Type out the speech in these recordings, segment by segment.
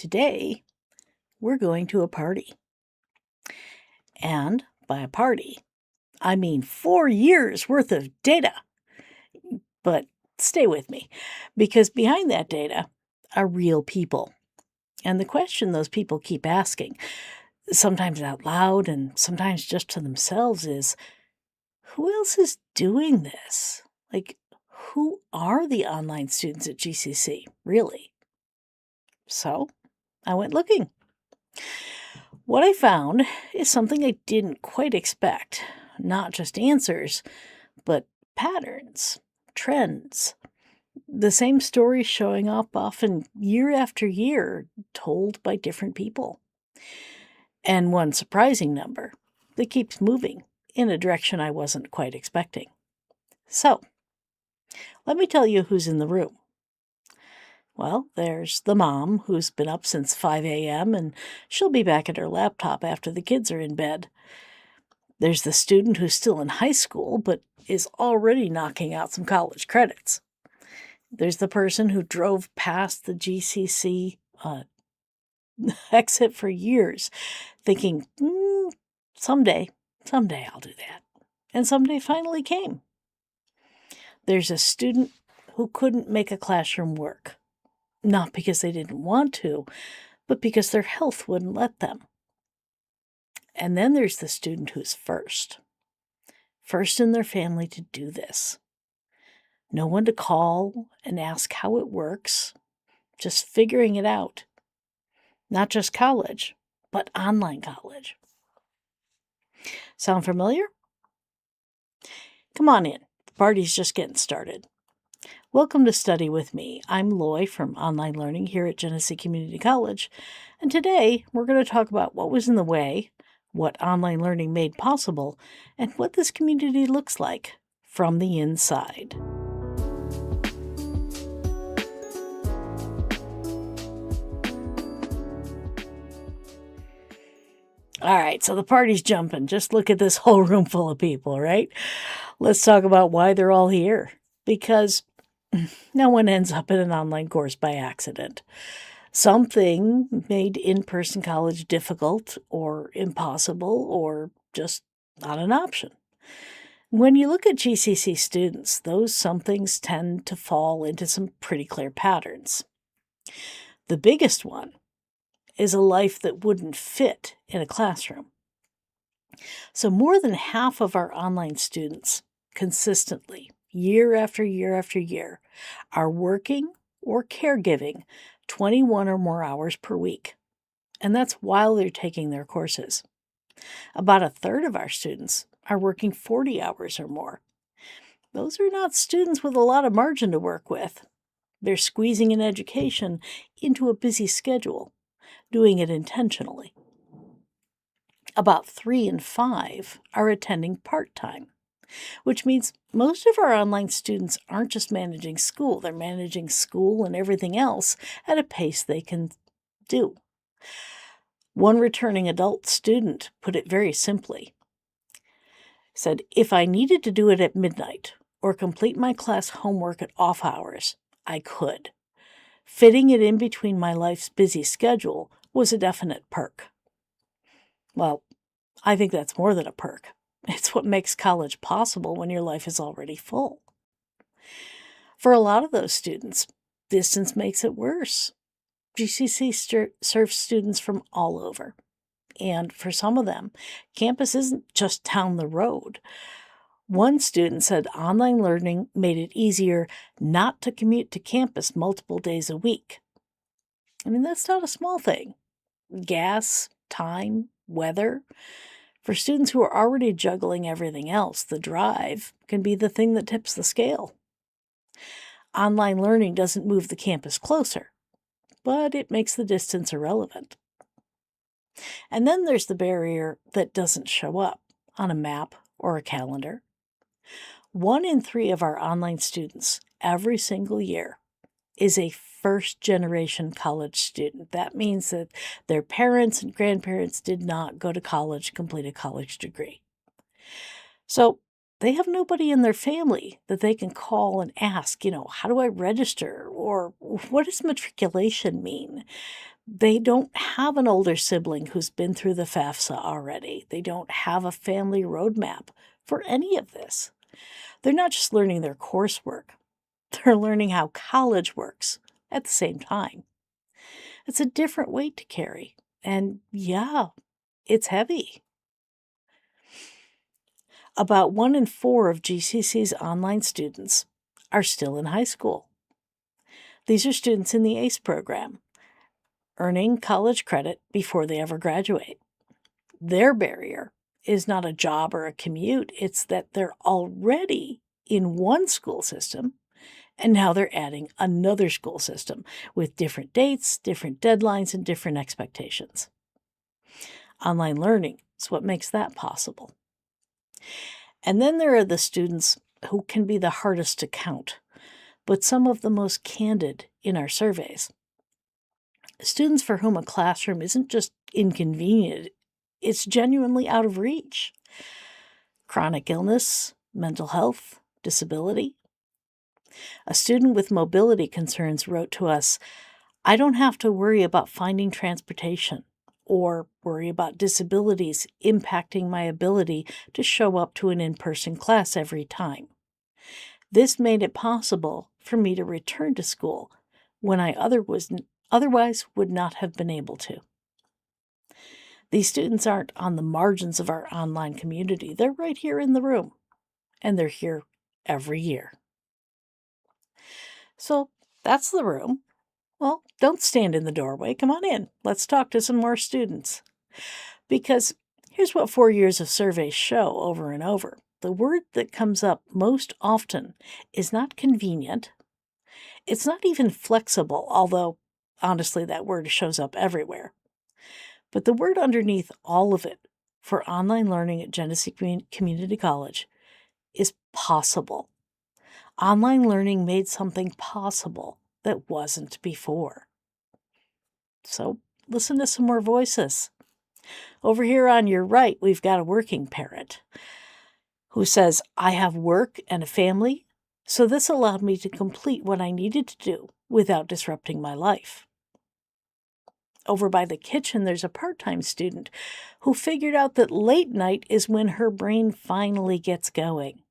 Today, we're going to a party. And by a party, I mean 4 years worth of data. But stay with me, because behind that data are real people. And the question those people keep asking, sometimes out loud and sometimes just to themselves, is who else is doing this? Like, who are the online students at GCC, really? So I went looking. What I found is something I didn't quite expect. Not just answers, but patterns, trends. The same stories showing up often year after year, told by different people. And one surprising number that keeps moving in a direction I wasn't quite expecting. So, let me tell you who's in the room. Well, there's the mom who's been up since 5 a.m. and she'll be back at her laptop after the kids are in bed. There's the student who's still in high school but is already knocking out some college credits. There's the person who drove past the GCC exit for years thinking, someday I'll do that. And someday finally came. There's a student who couldn't make a classroom work. Not because they didn't want to, but because their health wouldn't let them. And then there's the student who's first in their family to do this. No one to call and ask how it works, just figuring it out. Not just college, but online college. Sound familiar? Come on in. The party's just getting started. Welcome to Study With Me. I'm Loy from Online Learning here at Genesee Community College, and today we're going to talk about what was in the way, what online learning made possible, and what this community looks like from the inside. All right, so the party's jumping. Just look at this whole room full of people, right? Let's talk about why they're all here. Because no one ends up in an online course by accident. Something made in-person college difficult or impossible or just not an option. When you look at GCC students, those somethings tend to fall into some pretty clear patterns. The biggest one is a life that wouldn't fit in a classroom. So more than half of our online students consistently, year after year after year, are working or caregiving 21 or more hours per week. And that's while they're taking their courses. About a third of our students are working 40 hours or more. Those are not students with a lot of margin to work with. They're squeezing an education into a busy schedule, doing it intentionally. About 3 in 5 are attending part-time, which means most of our online students aren't just managing school, they're managing school and everything else at a pace they can do. One returning adult student put it very simply. Said, if I needed to do it at midnight or complete my class homework at off hours, I could. Fitting it in between my life's busy schedule was a definite perk. Well, I think that's more than a perk. It's what makes college possible when your life is already full. For a lot of those students, distance makes it worse. GCC serves students from all over. And for some of them, campus isn't just down the road. One student said online learning made it easier not to commute to campus multiple days a week. I mean, that's not a small thing. Gas, time, weather. For students who are already juggling everything else, the drive can be the thing that tips the scale. Online learning doesn't move the campus closer, but it makes the distance irrelevant. And then there's the barrier that doesn't show up on a map or a calendar. 1 in 3 of our online students every single year is a first-generation college student. That means that their parents and grandparents did not go to college, complete a college degree. So they have nobody in their family that they can call and ask, how do I register? Or what does matriculation mean? They don't have an older sibling who's been through the FAFSA already. They don't have a family roadmap for any of this. They're not just learning their coursework, they're learning how college works at the same time. It's a different weight to carry. And yeah, it's heavy. About 1 in 4 of GCC's online students are still in high school. These are students in the ACE program, earning college credit before they ever graduate. Their barrier is not a job or a commute, it's that they're already in one school system, and now they're adding another school system with different dates, different deadlines, and different expectations. Online learning is what makes that possible. And then there are the students who can be the hardest to count, but some of the most candid in our surveys. Students for whom a classroom isn't just inconvenient, it's genuinely out of reach. Chronic illness, mental health, disability. A student with mobility concerns wrote to us, "I don't have to worry about finding transportation or worry about disabilities impacting my ability to show up to an in-person class every time. This made it possible for me to return to school when I otherwise would not have been able to." These students aren't on the margins of our online community. They're right here in the room, and they're here every year. So that's the room. Well, don't stand in the doorway. Come on in. Let's talk to some more students. Because here's what 4 years of surveys show over and over. The word that comes up most often is not convenient. It's not even flexible, although honestly that word shows up everywhere. But the word underneath all of it for online learning at Genesee Community College is possible. Online learning made something possible that wasn't before. So listen to some more voices. Over here on your right, we've got a working parent who says, "I have work and a family, so this allowed me to complete what I needed to do without disrupting my life." Over by the kitchen, there's a part-time student who figured out that late night is when her brain finally gets going.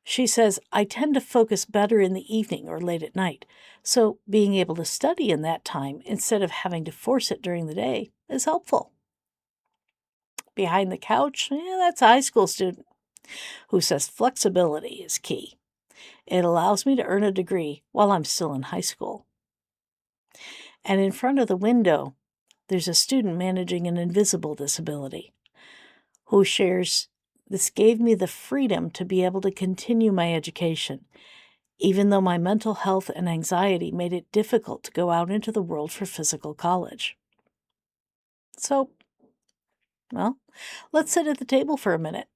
She says, "I tend to focus better in the evening or late at night, so being able to study in that time instead of having to force it during the day is helpful." Behind the couch, that's a high school student who says flexibility is key. "It allows me to earn a degree while I'm still in high school." And in front of the window, there's a student managing an invisible disability who shares, "This gave me the freedom to be able to continue my education, even though my mental health and anxiety made it difficult to go out into the world for physical college." So, well, let's sit at the table for a minute.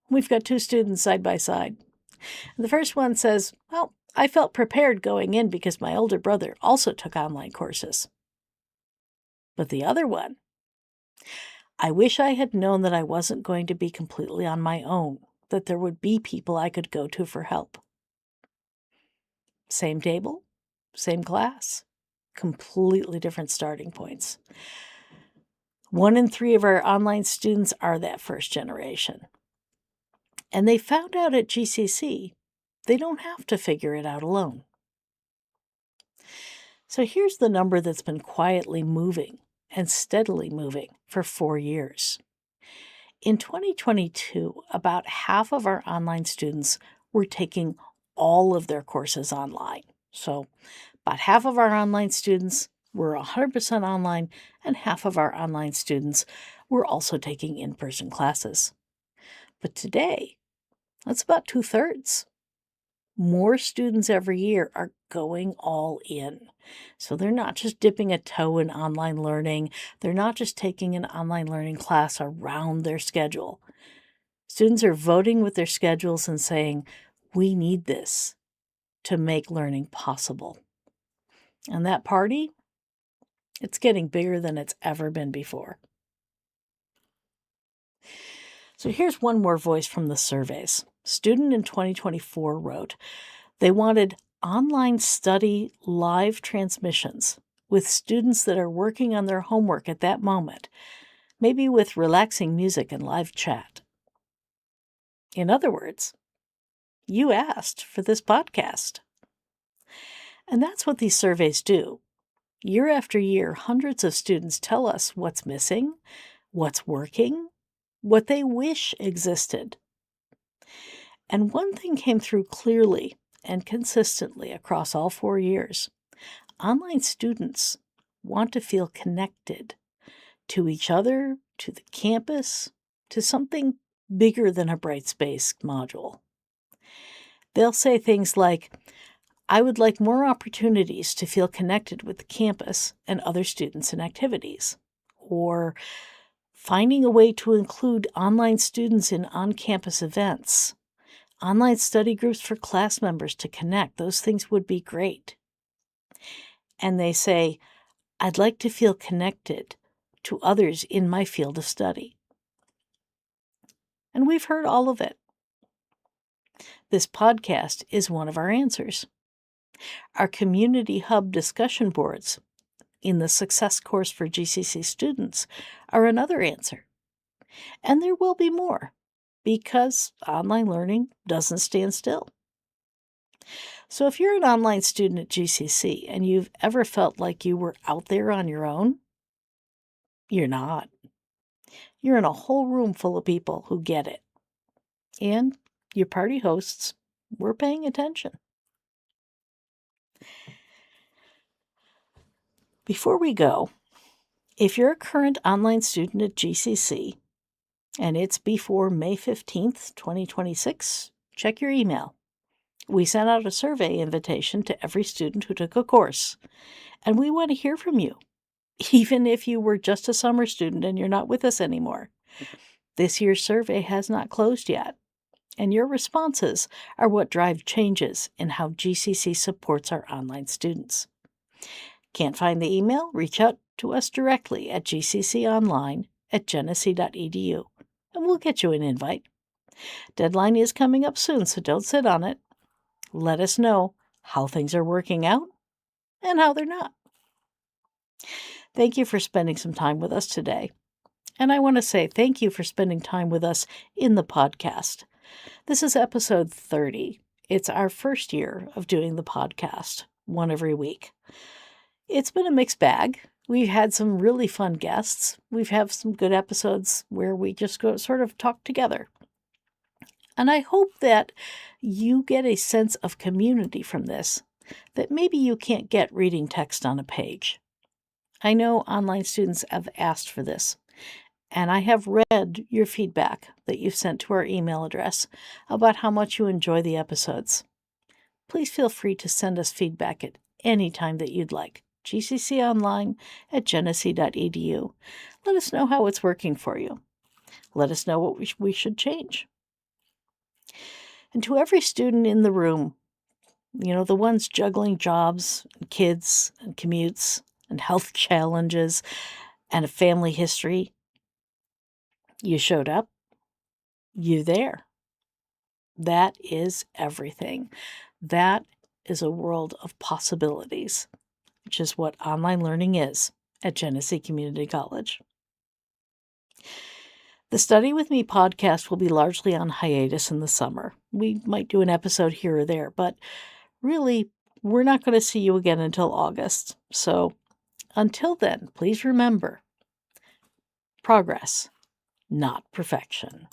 We've got 2 students side by side. The first one says, "Well, I felt prepared going in because my older brother also took online courses." But the other one, "I wish I had known that I wasn't going to be completely on my own, that there would be people I could go to for help." Same table, same class, completely different starting points. 1 in 3 of our online students are that first generation. And they found out at GCC they don't have to figure it out alone. So here's the number that's been quietly moving and steadily moving for 4 years. In 2022, about half of our online students were taking all of their courses online. So about half of our online students were 100% online, and half of our online students were also taking in-person classes. But today, that's about 2/3. More students every year are going all in. So they're not just dipping a toe in online learning. They're not just taking an online learning class around their schedule. Students are voting with their schedules and saying, "We need this to make learning possible." And that party, it's getting bigger than it's ever been before. So here's one more voice from the surveys. Student in 2024 wrote, they wanted online study live transmissions with students that are working on their homework at that moment, maybe with relaxing music and live chat. In other words, you asked for this podcast. And that's what these surveys do. Year after year, hundreds of students tell us what's missing, what's working, what they wish existed. And one thing came through clearly and consistently across all 4 years. Online students want to feel connected to each other, to the campus, to something bigger than a Brightspace module. They'll say things like, I would like more opportunities to feel connected with the campus and other students and activities. Or finding a way to include online students in on-campus events. Online study groups for class members to connect. Those things would be great. And they say, I'd like to feel connected to others in my field of study. And we've heard all of it. This podcast is one of our answers. Our community hub discussion boards in the Success course for GCC students are another answer. And there will be more, because online learning doesn't stand still. So if you're an online student at GCC and you've ever felt like you were out there on your own, you're not. You're in a whole room full of people who get it. And your party hosts, we're paying attention. Before we go, if you're a current online student at GCC and it's before May 15th, 2026, check your email. We sent out a survey invitation to every student who took a course, and we want to hear from you, even if you were just a summer student and you're not with us anymore. This year's survey has not closed yet, and your responses are what drive changes in how GCC supports our online students. Can't find the email? Reach out to us directly at gcconline@genesee.edu, and we'll get you an invite. Deadline is coming up soon, so don't sit on it. Let us know how things are working out and how they're not. Thank you for spending some time with us today. And I want to say thank you for spending time with us in the podcast. This is episode 30. It's our first year of doing the podcast, one every week. It's been a mixed bag. We've had some really fun guests. We've had some good episodes where we just go sort of talk together. And I hope that you get a sense of community from this that maybe you can't get reading text on a page. I know online students have asked for this, and I have read your feedback that you've sent to our email address about how much you enjoy the episodes. Please feel free to send us feedback at any time that you'd like. gcconline@genesee.edu. Let us know how it's working for you. Let us know what we should change. And to every student in the room, the ones juggling jobs and kids and commutes and health challenges and a family history, you showed up, you're there. That is everything. That is a world of possibilities, which is what online learning is at Genesee Community College. The Study With Me podcast will be largely on hiatus in the summer. We might do an episode here or there, but really, we're not going to see you again until August. So until then, please remember, progress, not perfection.